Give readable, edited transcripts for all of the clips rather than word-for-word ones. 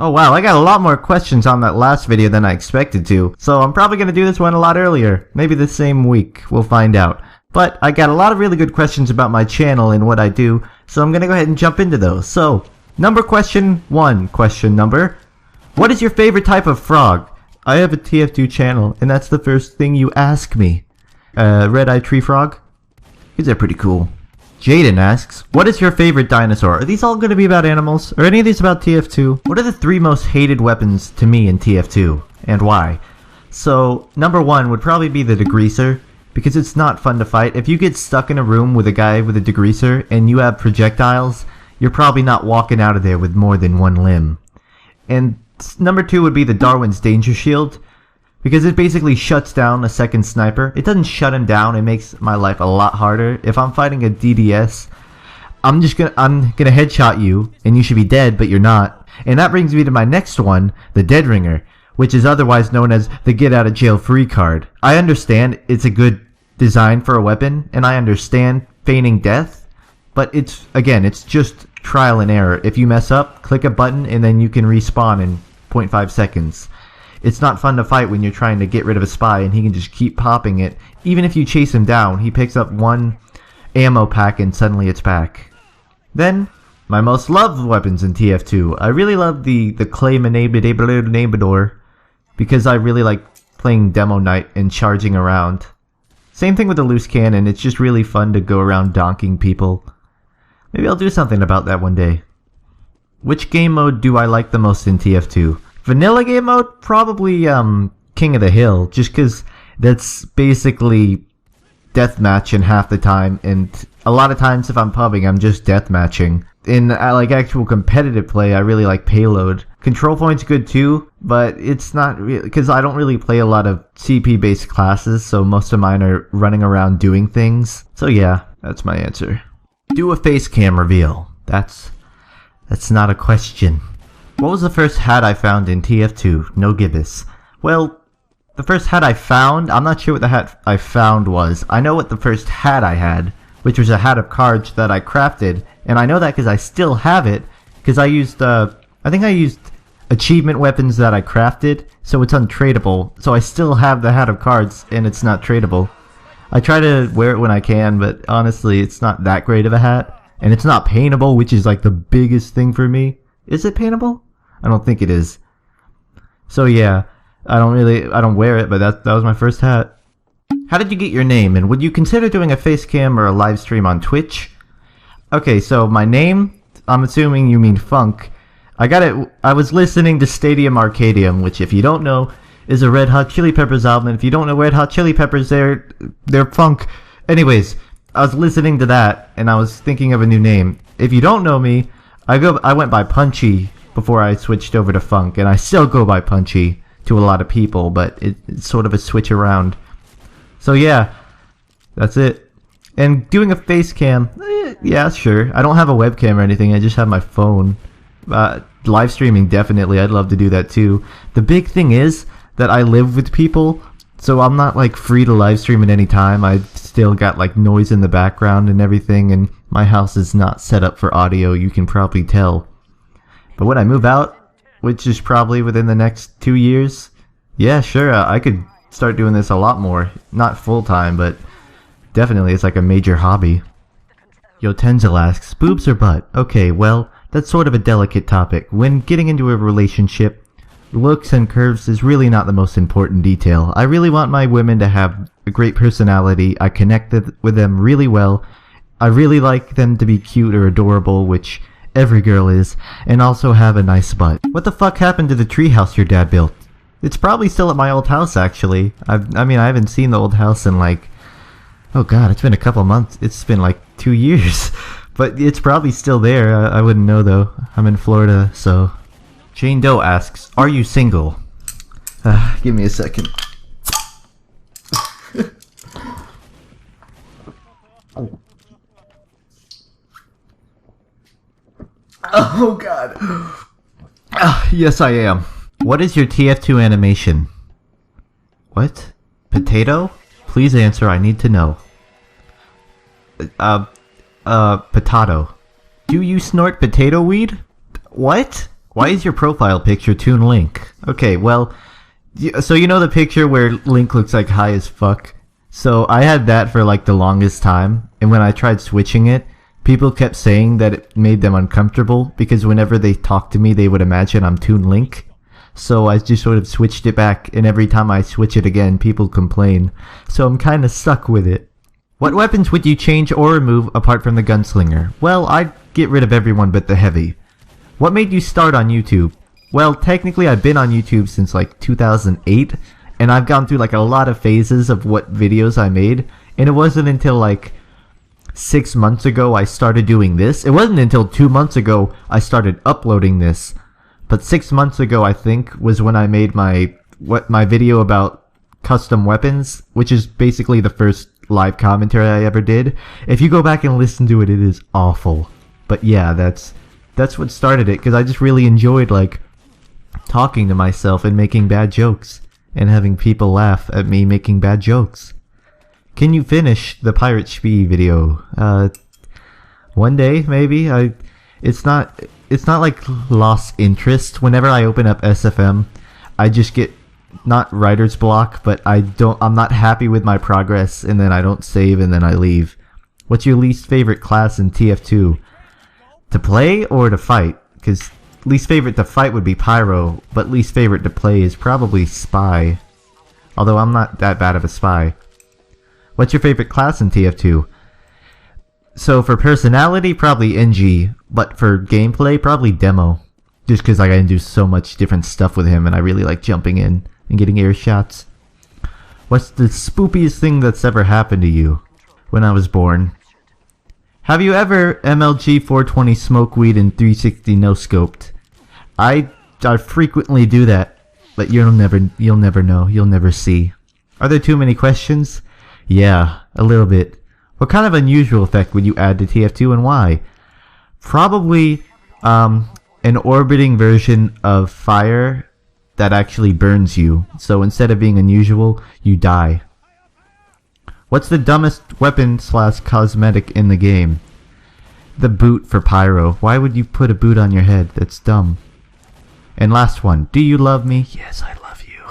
Oh wow, I got a lot more questions on that last video than I expected to, so I'm probably gonna do this one a lot earlier. Maybe the same week, we'll find out. But I got a lot of really good questions about my channel and what I do, so I'm gonna go ahead and jump into those. So, question number. What is your favorite type of frog? I have a TF2 channel, and that's the first thing you ask me. Red-eyed tree frog? These are pretty cool. Jaden asks, what is your favorite dinosaur? Are these all going to be about animals? Are any of these about TF2? What are the 3 most hated weapons to me in TF2? And why? So, number 1 would probably be the degreaser, because it's not fun to fight. If you get stuck in a room with a guy with a degreaser, and you have projectiles, you're probably not walking out of there with more than 1 limb. And number 2 would be the Darwin's Danger Shield, because it basically shuts down a second sniper. It doesn't shut him down, it makes my life a lot harder. If I'm fighting a DDS, I'm gonna headshot you, and you should be dead, but you're not. And that brings me to my next one, the Dead Ringer, which is otherwise known as the Get Out of Jail Free card. I understand it's a good design for a weapon, and I understand feigning death, but it's just trial and error. If you mess up, click a button, and then you can respawn in 0.5 seconds. It's not fun to fight when you're trying to get rid of a spy and he can just keep popping it. Even if you chase him down, he picks up 1 ammo pack and suddenly it's back. Then, my most loved weapons in TF2. I really love the clay manabador because I really like playing demo night and charging around. Same thing with the loose cannon, it's just really fun to go around donking people. Maybe I'll do something about that one day. Which game mode do I like the most in TF2? Vanilla game mode? Probably King of the Hill, just because that's basically deathmatch in half the time, and a lot of times if I'm pubbing, I'm just deathmatching. In like actual competitive play, I really like Payload. Control Point's good too, but it's not really, because I don't really play a lot of CP-based classes, so most of mine are running around doing things. So yeah, that's my answer. Do a face cam reveal. That's not a question. What was the first hat I found in TF2? No gibbous. Well, the first hat I found, I'm not sure what the hat I found was. I know what the first hat I had, which was a hat of cards that I crafted, and I know that because I still have it, because I used, I think I used achievement weapons that I crafted, so it's untradeable. So I still have the hat of cards, and it's not tradable. I try to wear it when I can, but honestly, it's not that great of a hat. And it's not paintable, which is like the biggest thing for me. Is it paintable? I don't think it is. So yeah, I don't wear it, but that was my first hat. How did you get your name, and would you consider doing a face cam or a live stream on Twitch? Okay, so my name, I'm assuming you mean FUNKe. I was listening to Stadium Arcadium, which if you don't know, is a Red Hot Chili Peppers album, and if you don't know Red Hot Chili Peppers, they're FUNKe. Anyways, I was listening to that, and I was thinking of a new name. If you don't know me, I went by Punchy before I switched over to FUNKe, and I still go by Punchy to a lot of people, but it's sort of a switch around. So yeah, that's it. And doing a face cam, yeah, sure. I don't have a webcam or anything, I just have my phone. Live streaming, definitely, I'd love to do that too. The big thing is that I live with people, so I'm not like free to live stream at any time. I still got like noise in the background and everything, and my house is not set up for audio, you can probably tell. But when I move out, which is probably within the next 2 years, yeah, sure, I could start doing this a lot more. Not full-time, but definitely it's like a major hobby. Yo Tenzel asks, boobs or butt? Okay, well, that's sort of a delicate topic. When getting into a relationship, looks and curves is really not the most important detail. I really want my women to have a great personality. I connect with them really well. I really like them to be cute or adorable, which every girl is, and also have a nice butt. What the fuck happened to the treehouse your dad built? It's probably still at my old house, actually. I haven't seen the old house in like, oh god, it's been a couple months. It's been like 2 years. But it's probably still there. I wouldn't know though. I'm in Florida, so. Jane Doe asks, are you single? Give me a second. Oh god. Yes, I am. What is your TF2 animation? What? Potato? Please answer, I need to know. Potato. Do you snort potato weed? What? Why is your profile picture Toon Link? Okay, well, so you know the picture where Link looks like high as fuck? So I had that for like the longest time, and when I tried switching it, people kept saying that it made them uncomfortable because whenever they talked to me, they would imagine I'm Toon Link. So I just sort of switched it back, and every time I switch it again, people complain. So I'm kinda stuck with it. What weapons would you change or remove apart from the gunslinger? Well, I'd get rid of everyone but the heavy. What made you start on YouTube? Well, technically I've been on YouTube since like 2008, and I've gone through like a lot of phases of what videos I made, and it wasn't until like 6 months ago I started doing this. It wasn't until 2 months ago I started uploading this. But 6 months ago, I think, was when I made my video about custom weapons, which is basically the first live commentary I ever did. If you go back and listen to it, it is awful. But yeah, that's what started it, because I just really enjoyed like talking to myself and making bad jokes and having people laugh at me making bad jokes. Can you finish the Pirate Spee video? One day, maybe. It's not like lost interest. Whenever I open up SFM, I just get not writer's block, but I'm not happy with my progress, and then I don't save, and then I leave. What's your least favorite class in TF2? To play or to fight? Because least favorite to fight would be Pyro, but least favorite to play is probably Spy. Although I'm not that bad of a Spy. What's your favorite class in TF2? So for personality, probably NG, but for gameplay, probably Demo. Just because I can do so much different stuff with him, and I really like jumping in and getting air shots. What's the spookiest thing that's ever happened to you? When I was born. Have you ever MLG 420 smoke weed and 360 no-scoped? I frequently do that, but you'll never know, you'll never see. Are there too many questions? Yeah, a little bit. What kind of unusual effect would you add to TF2 and why? Probably an orbiting version of fire that actually burns you. So instead of being unusual, you die. What's the dumbest weapon / cosmetic in the game? The boot for Pyro. Why would you put a boot on your head? That's dumb. And last one. Do you love me? Yes, I love you.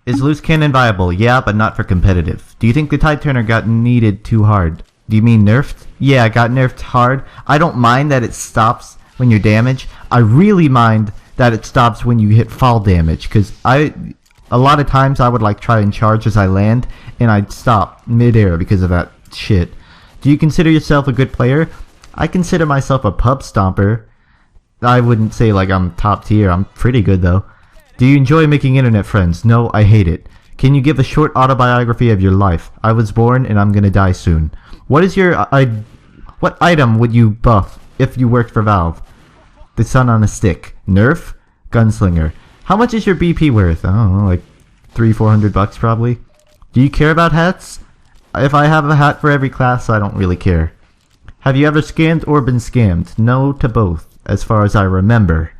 Is loose cannon viable? Yeah, but not for competitive. Do you think the Tide Turner got kneaded too hard? Do you mean nerfed? Yeah, it got nerfed hard. I don't mind that it stops when you're damaged. I really mind that it stops when you hit fall damage, because a lot of times I would like try and charge as I land, and I'd stop mid-air because of that shit. Do you consider yourself a good player? I consider myself a pub stomper. I wouldn't say like I'm top tier. I'm pretty good though. Do you enjoy making internet friends? No, I hate it. Can you give a short autobiography of your life? I was born and I'm gonna die soon. What is your what item would you buff if you worked for Valve? The sun on a stick. Nerf? Gunslinger. How much is your BP worth? I don't know, like $300-400 probably. Do you care about hats? If I have a hat for every class, I don't really care. Have you ever scammed or been scammed? No to both, as far as I remember.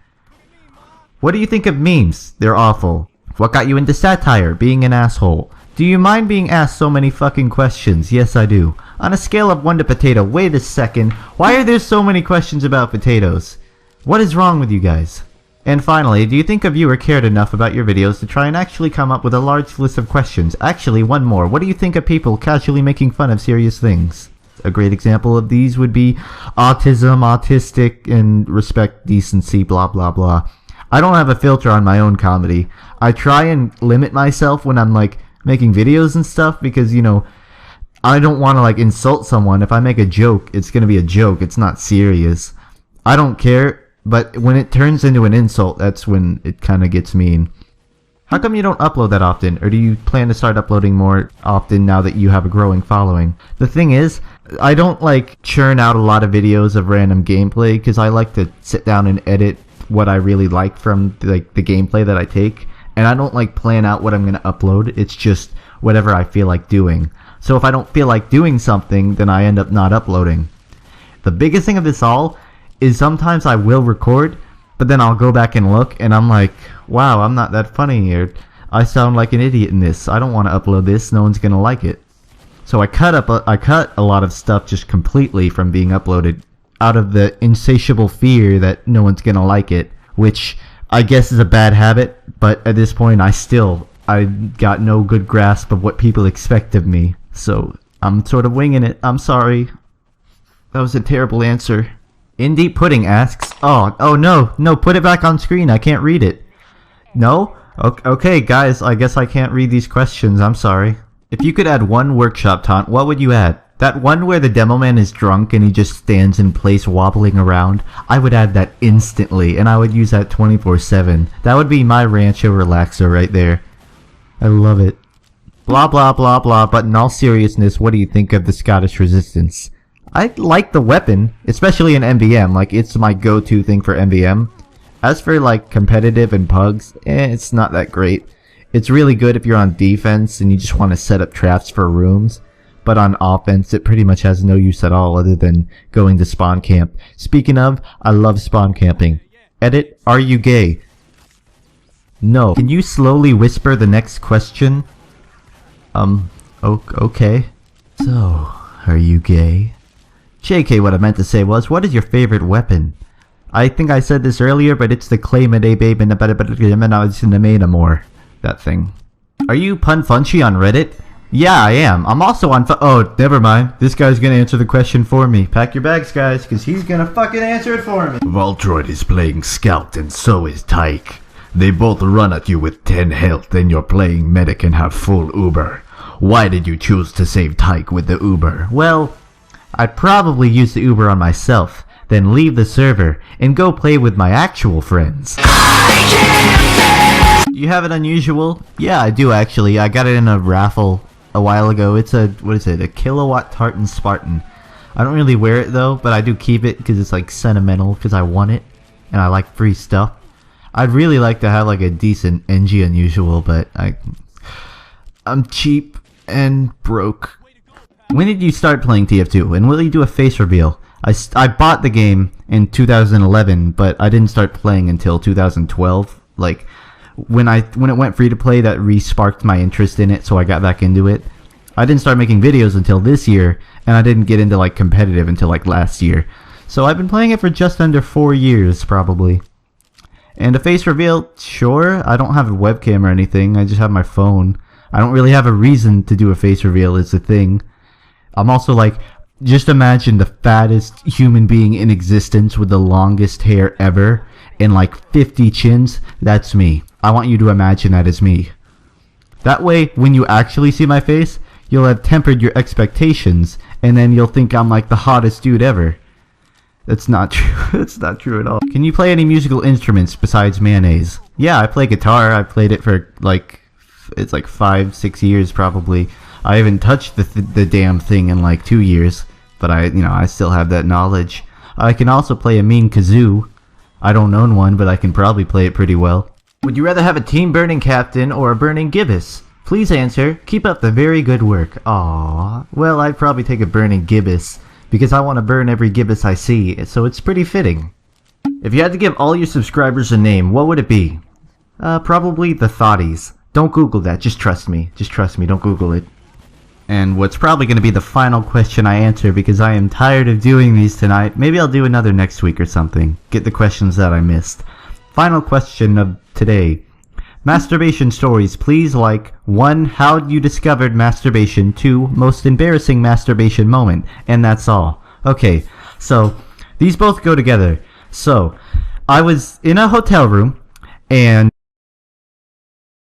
What do you think of memes? They're awful. What got you into satire? Being an asshole. Do you mind being asked so many fucking questions? Yes, I do. On a scale of 1 to potato, wait a second. Why are there so many questions about potatoes? What is wrong with you guys? And finally, do you think a viewer cared enough about your videos to try and actually come up with a large list of questions? Actually, one more. What do you think of people casually making fun of serious things? A great example of these would be autism, autistic, and respect, decency, blah blah blah. I don't have a filter on my own comedy. I try and limit myself when I'm like making videos and stuff because, you know, I don't want to like insult someone. If I make a joke, it's going to be a joke. It's not serious. I don't care, but when it turns into an insult, that's when it kind of gets mean. How come you don't upload that often, or do you plan to start uploading more often now that you have a growing following? The thing is, I don't like churn out a lot of videos of random gameplay because I like to sit down and edit what I really like from like the gameplay that I take, and I don't like plan out what I'm going to upload. It's just whatever I feel like doing. So if I don't feel like doing something, then I end up not uploading. The biggest thing of this all is sometimes I will record, but then I'll go back and look, and I'm like, wow, I'm not that funny here. I sound like an idiot in this. I don't want to upload this. No one's going to like it. So I cut a lot of stuff just completely from being uploaded out of the insatiable fear that no one's going to like it which I guess is a bad habit, but at this point I got no good grasp of what people expect of me, so I'm sort of winging it. I'm sorry. That was a terrible answer. Indie Pudding asks, oh no, put it back on screen. I can't read it. No? Okay, guys, I guess I can't read these questions. I'm sorry. If you could add one workshop taunt, what would you add? That one where the demo man is drunk and he just stands in place wobbling around? I would add that instantly, and I would use that 24/7. That would be my Rancho Relaxer right there. I love it. Blah blah blah blah, but in all seriousness, what do you think of the Scottish Resistance? I like the weapon, especially in MVM, like it's my go-to thing for MVM. As for like competitive and pugs, it's not that great. It's really good if you're on defense and you just want to set up traps for rooms. But on offense, it pretty much has no use at all other than going to spawn camp. Speaking of, I love spawn camping. Edit, are you gay? No. Can you slowly whisper the next question? Okay. So, are you gay? JK, what I meant to say was, what is your favorite weapon? I think I said this earlier, but it's the Claymade Babe and the more. That thing. Are you Punfunchy on Reddit? Yeah, I am. I'm also on oh, never mind. This guy's gonna answer the question for me. Pack your bags, guys, because he's gonna fucking answer it for me. Voltroid is playing Scout and so is Tyke. They both run at you with 10 health and you're playing Medic and have full Uber. Why did you choose to save Tyke with the Uber? Well, I'd probably use the Uber on myself, then leave the server, and go play with my actual friends. You have it unusual? Yeah, I do actually. I got it in a raffle a while ago. It's a, what is it, a Kilowatt Tartan Spartan. I don't really wear it though, but I do keep it because it's like sentimental because I want it and I like free stuff. I'd really like to have like a decent NG unusual, but I'm cheap and broke. When did you start playing TF2 and will you do a face reveal? I bought the game in 2011, but I didn't start playing until 2012. Like when it went free to play, that re-sparked my interest in it, so I got back into it. I didn't start making videos until this year, and I didn't get into like competitive until like last year. So I've been playing it for just under 4 years, probably. And a face reveal, sure. I don't have a webcam or anything. I just have my phone. I don't really have a reason to do a face reveal. It's a thing. I'm also like, just imagine the fattest human being in existence with the longest hair ever and like 50 chins. That's me. I want you to imagine that as me. That way, when you actually see my face, you'll have tempered your expectations, and then you'll think I'm like the hottest dude ever. That's not true. That's not true at all. Can you play any musical instruments besides mayonnaise? Yeah, I play guitar. I played it for like, it's like 5-6 years probably. I haven't touched the damn thing in like 2 years, but I still have that knowledge. I can also play a mean kazoo. I don't own one, but I can probably play it pretty well. Would you rather have a team burning captain or a burning gibbous? Please answer. Keep up the very good work. Aww. Well, I'd probably take a burning gibbous, because I want to burn every gibbous I see, so it's pretty fitting. If you had to give all your subscribers a name, what would it be? Probably the Thoughties. Don't Google that, just trust me. Just trust me, don't Google it. And what's probably going to be the final question I answer because I am tired of doing these tonight. Maybe I'll do another next week or something. Get the questions that I missed. Final question of today. Masturbation stories, please. Like 1. How you discovered masturbation. 2. Most embarrassing masturbation moment. And that's all. Okay, so these both go together. So I was in a hotel room and